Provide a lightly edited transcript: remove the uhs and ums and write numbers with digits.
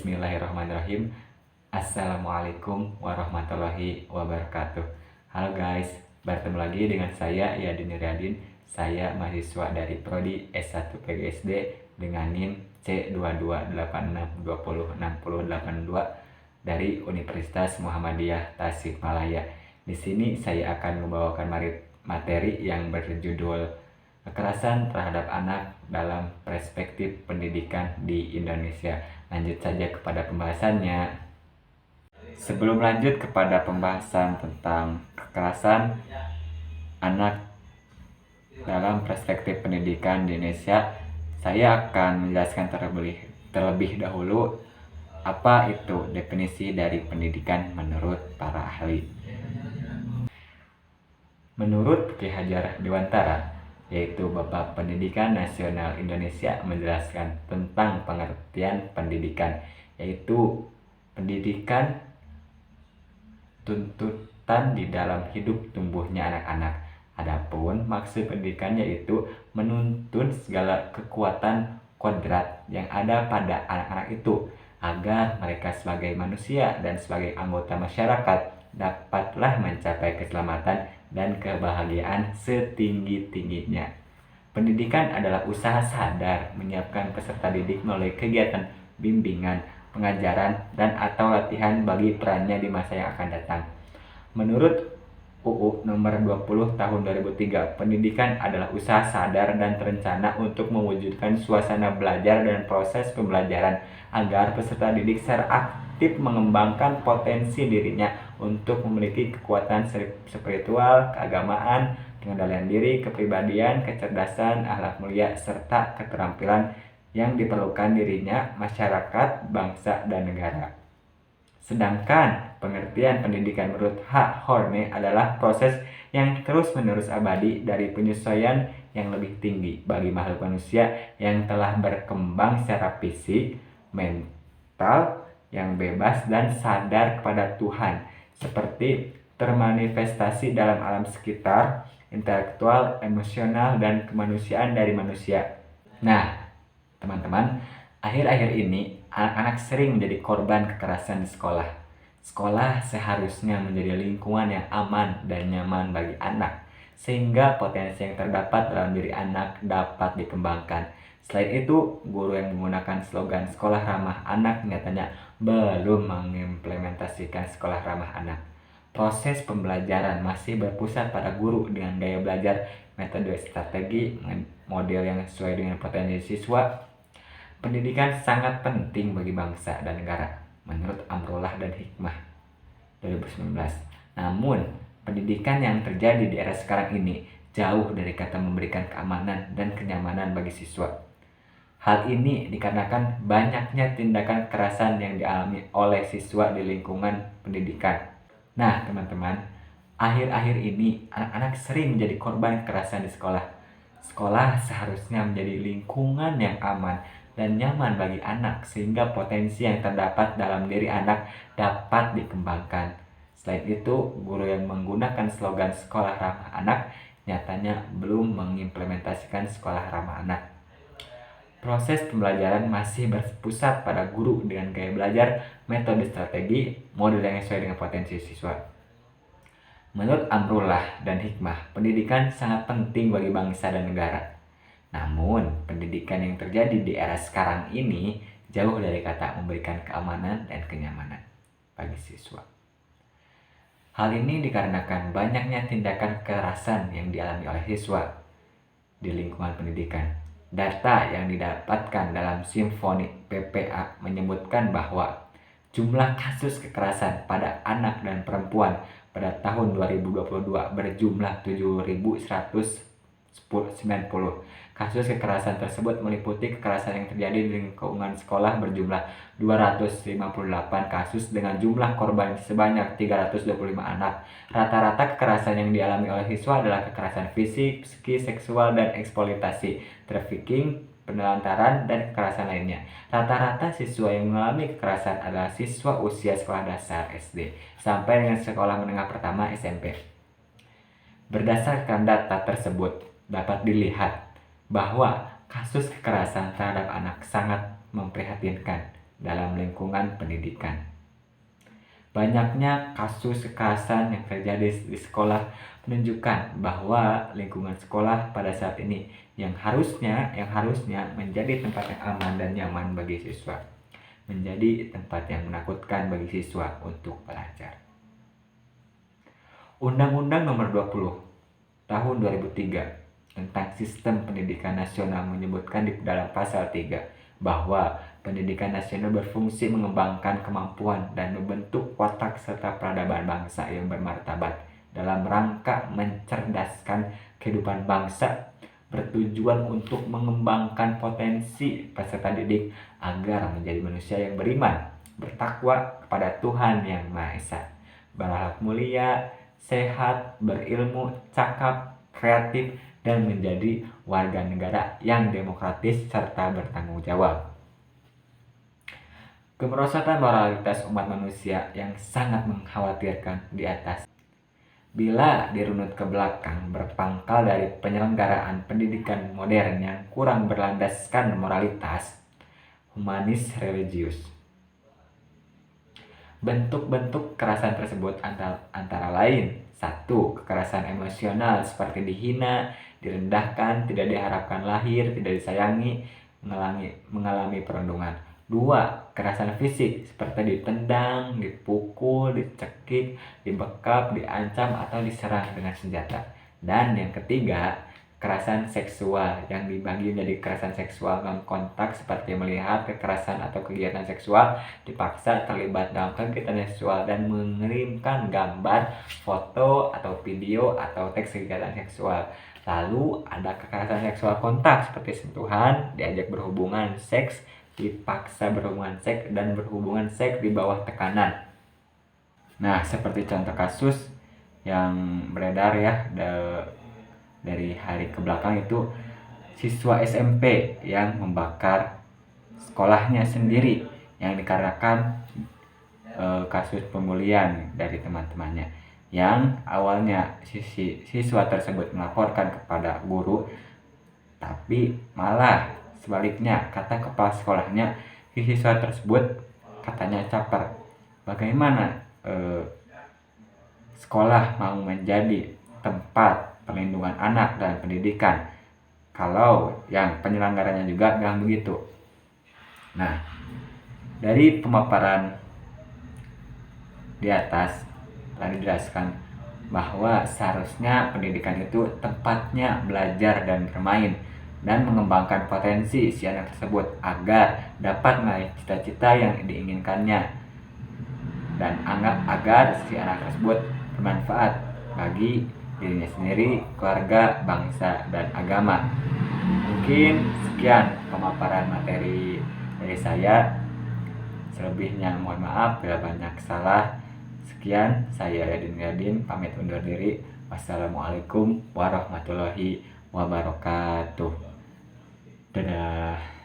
Bismillahirrahmanirrahim. Assalamualaikum warahmatullahi wabarakatuh. Halo guys, bertemu lagi dengan saya Yadin Radin. Saya mahasiswa dari Prodi S1 PGSD dengan NIM C2286206082 dari Universitas Muhammadiyah Tasikmalaya. Di sini saya akan membawakan materi yang berjudul kekerasan terhadap anak dalam perspektif pendidikan di Indonesia. Lanjut saja kepada pembahasannya. Sebelum lanjut kepada pembahasan tentang kekerasan anak dalam perspektif pendidikan di Indonesia, saya akan menjelaskan terlebih dahulu apa itu definisi dari pendidikan menurut para ahli. Menurut Ki Hajar Dewantara, yaitu Bapak Pendidikan Nasional Indonesia, menjelaskan tentang pengertian pendidikan, yaitu pendidikan tuntutan di dalam hidup tumbuhnya anak-anak. Adapun maksud pendidikan yaitu menuntun segala kekuatan kodrat yang ada pada anak-anak itu agar mereka sebagai manusia dan sebagai anggota masyarakat dapatlah mencapai keselamatan dan kebahagiaan setinggi-tingginya. Pendidikan adalah usaha sadar menyiapkan peserta didik melalui kegiatan bimbingan, pengajaran, dan atau latihan bagi perannya di masa yang akan datang. Menurut UU nomor 20 tahun 2003, pendidikan adalah usaha sadar dan terencana untuk mewujudkan suasana belajar dan proses pembelajaran agar peserta didik secara aktif mengembangkan potensi dirinya untuk memiliki kekuatan spiritual, keagamaan, pengendalian diri, kepribadian, kecerdasan, akhlak mulia, serta keterampilan yang diperlukan dirinya, masyarakat, bangsa, dan negara. Sedangkan pengertian pendidikan menurut H. Horne adalah proses yang terus-menerus abadi dari penyesuaian yang lebih tinggi bagi makhluk manusia yang telah berkembang secara fisik, mental, yang bebas dan sadar kepada Tuhan, seperti termanifestasi dalam alam sekitar, intelektual, emosional, dan kemanusiaan dari manusia. Nah, teman-teman, akhir-akhir ini anak-anak sering menjadi korban kekerasan di sekolah. Sekolah seharusnya menjadi lingkungan yang aman dan nyaman bagi anak, sehingga potensi yang terdapat dalam diri anak dapat dikembangkan. Selain itu, guru yang menggunakan slogan sekolah ramah anak nyatanya belum mengimplementasikan sekolah ramah anak. Proses pembelajaran masih berpusat pada guru dengan gaya belajar, metode strategi, model yang sesuai dengan potensi siswa. Pendidikan sangat penting bagi bangsa dan negara, menurut Amrullah dan Hikmah 2019. Namun, pendidikan yang terjadi di era sekarang ini jauh dari kata memberikan keamanan dan kenyamanan bagi siswa. Hal ini dikarenakan banyaknya tindakan kekerasan yang dialami oleh siswa di lingkungan pendidikan. Nah, teman-teman, akhir-akhir ini anak-anak sering menjadi korban kekerasan di sekolah. Sekolah seharusnya menjadi lingkungan yang aman dan nyaman bagi anak sehingga potensi yang terdapat dalam diri anak dapat dikembangkan. Selain itu, guru yang menggunakan slogan sekolah ramah anak nyatanya belum mengimplementasikan sekolah ramah anak. Proses pembelajaran masih berpusat pada guru dengan gaya belajar, metode strategi, model yang sesuai dengan potensi siswa. Menurut Amrullah dan Hikmah, pendidikan sangat penting bagi bangsa dan negara. Namun, pendidikan yang terjadi di era sekarang ini jauh dari kata memberikan keamanan dan kenyamanan bagi siswa. Hal ini dikarenakan banyaknya tindakan kekerasan yang dialami oleh siswa di lingkungan pendidikan. Data yang didapatkan dalam Simfoni PPA menyebutkan bahwa jumlah kasus kekerasan pada anak dan perempuan pada tahun 2022 berjumlah 7.190. Kasus kekerasan tersebut meliputi kekerasan yang terjadi di lingkungan sekolah berjumlah 258 kasus dengan jumlah korban sebanyak 325 anak. Rata-rata kekerasan yang dialami oleh siswa adalah kekerasan fisik, psikis, seksual, dan eksploitasi, trafficking, penelantaran, dan kekerasan lainnya. Rata-rata siswa yang mengalami kekerasan adalah siswa usia sekolah dasar SD sampai dengan sekolah menengah pertama SMP. Berdasarkan data tersebut, dapat dilihat bahwa kasus kekerasan terhadap anak sangat memprihatinkan dalam lingkungan pendidikan. Banyaknya kasus kekerasan yang terjadi di sekolah menunjukkan bahwa lingkungan sekolah pada saat ini yang harusnya menjadi tempat yang aman dan nyaman bagi siswa, menjadi tempat yang menakutkan bagi siswa untuk belajar. Undang-Undang Nomor 20 Tahun 2003 tentang Sistem Pendidikan Nasional menyebutkan di dalam pasal 3 bahwa pendidikan nasional berfungsi mengembangkan kemampuan dan membentuk watak serta peradaban bangsa yang bermartabat dalam rangka mencerdaskan kehidupan bangsa, bertujuan untuk mengembangkan potensi peserta didik agar menjadi manusia yang beriman, bertakwa kepada Tuhan Yang Maha Esa, berakhlak mulia, sehat, berilmu, cakap, kreatif, dan menjadi warga negara yang demokratis serta bertanggung jawab. Kemerosotan moralitas umat manusia yang sangat mengkhawatirkan di atas, bila dirunut ke belakang, berpangkal dari penyelenggaraan pendidikan modern yang kurang berlandaskan moralitas humanis religius. Bentuk-bentuk kekerasan tersebut antara lain: 1. Kekerasan emosional seperti dihina, direndahkan, tidak diharapkan lahir, tidak disayangi, mengalami perundungan. 2. Kekerasan fisik seperti ditendang, dipukul, dicekik, dibekap, diancam, atau diserang dengan senjata. Dan yang ketiga, kekerasan seksual yang dibagi menjadi kekerasan seksual non kontak seperti melihat kekerasan atau kegiatan seksual, dipaksa terlibat dalam kegiatan seksual, dan mengirimkan gambar, foto, atau video atau teks kegiatan seksual. Lalu ada kekerasan seksual kontak seperti sentuhan, diajak berhubungan seks, dipaksa berhubungan seks, dan berhubungan seks di bawah tekanan. Nah, seperti contoh kasus yang beredar ya dari hari ke belakang itu siswa SMP yang membakar sekolahnya sendiri yang dikarenakan kasus pembulian dari teman-temannya, yang awalnya siswa tersebut melaporkan kepada guru, tapi malah sebaliknya kata kepala sekolahnya, siswa tersebut katanya caper. Bagaimana sekolah mau menjadi tempat perlindungan anak dan pendidikan kalau yang penyelenggaranya juga bilang begitu? Nah, dari pemaparan di atas telah dijelaskan bahwa seharusnya pendidikan itu tempatnya belajar dan bermain dan mengembangkan potensi si anak tersebut agar dapat meraih cita-cita yang diinginkannya, dan agar si anak tersebut bermanfaat bagi dirinya sendiri, keluarga, bangsa, dan agama. Mungkin sekian pemaparan materi dari saya. Selebihnya mohon maaf bila banyak salah. Sekian, saya Yadin pamit undur diri. Wassalamualaikum warahmatullahi wabarakatuh. Dadah.